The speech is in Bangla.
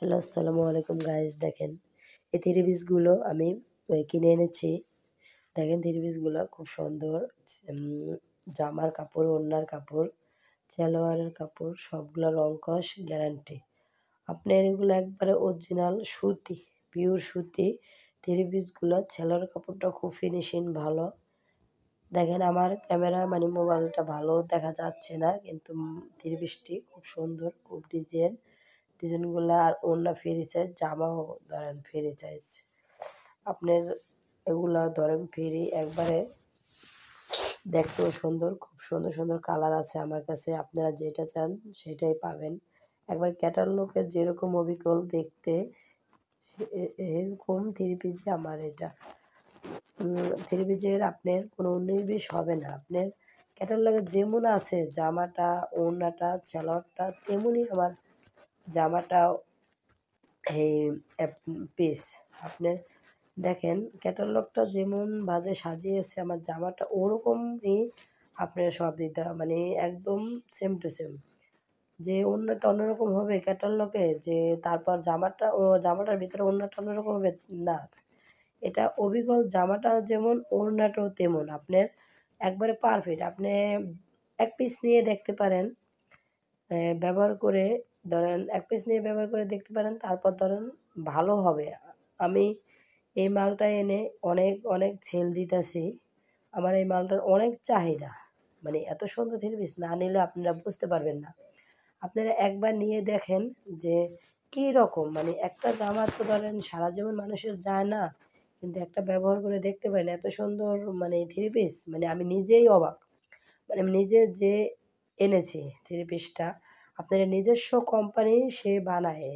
হ্যালো, আসসালামু আলাইকুম গাইস। দেখেন এই থ্রি পিসগুলো আমি কিনে এনেছি। দেখেন থ্রি পিসগুলো খুব সুন্দর। জামার কাপড়, ওড়নার কাপড়, সালোয়ারের কাপড় সবগুলা রং কস গ্যারান্টি। আপনার এগুলো একবারে অরিজিনাল সুতি, পিওর সুতি থ্রি পিসগুলো। সালোয়ার কাপড়টা খুব ফিনিশিং ভালো। দেখেন আমার ক্যামেরা মোবাইলটা ভালো দেখা যাচ্ছে না, কিন্তু থ্রি পিসটি খুব সুন্দর, খুব ডিজাইনগুলা আর ওড়না ফ্রি সাইজ, জামাও ধরেন ফ্রি সাইজ। আপনার এগুলা ধরেন ফ্রি একবারে, দেখতেও সুন্দর, খুব সুন্দর সুন্দর কালার আছে আমার কাছে। আপনারা যেটা চান সেটাই পাবেন। একবার ক্যাটালগে যেরকম অবিকল দেখতে এরকম থ্রি পিসই আমার এটা। থ্রি পিসের আপনার কোনো ১৯-২০ হবে না। আপনার ক্যাটালগে যেমন আছে জামাটা, ওড়নাটা, সালোয়ারটা, তেমনই আমার জামাটাও এই পিস। আপনি দেখেন ক্যাটালগটা যেমন ভাবে সাজিয়েছে আমার জামাটা, ওরকমই আপনার সব দিতে একদম সেম টু সেম। যে ওড়নাটা অন্যরকম হবে ক্যাটালগে, যে তারপর জামাটার ভিতরে ওড়নাটা অন্যরকম হবে, না। এটা অবিকল জামাটাও যেমন ওড়নাটাও তেমন। আপনার একবারে পারফেক্ট। আপনি এক পিস নিয়ে দেখতে পারেন, ব্যবহার করে ধরেন ১ পিস নিয়ে ব্যবহার করে দেখতে পারেন, তারপর ধরেন ভালো হবে। আমি এই মালটা এনে অনেক, অনেক সেল দিতেছি। আমার এই মালটার অনেক চাহিদা। এত সুন্দর থ্রি পিস না নিলে আপনারা বুঝতে পারবেন না। আপনারা একবার নিয়ে দেখেন যে কী রকম, একটা জামা তো ধরেন সারা জীবন মানুষের যায় না। কিন্তু একটা ব্যবহার করে দেখতে পারেন এত সুন্দর থ্রি পিস, আমি নিজেই অবাক। আমি নিজে যে এনেছি থ্রি পিসটা, আপনার নিজস্ব কোম্পানি সে বানায়।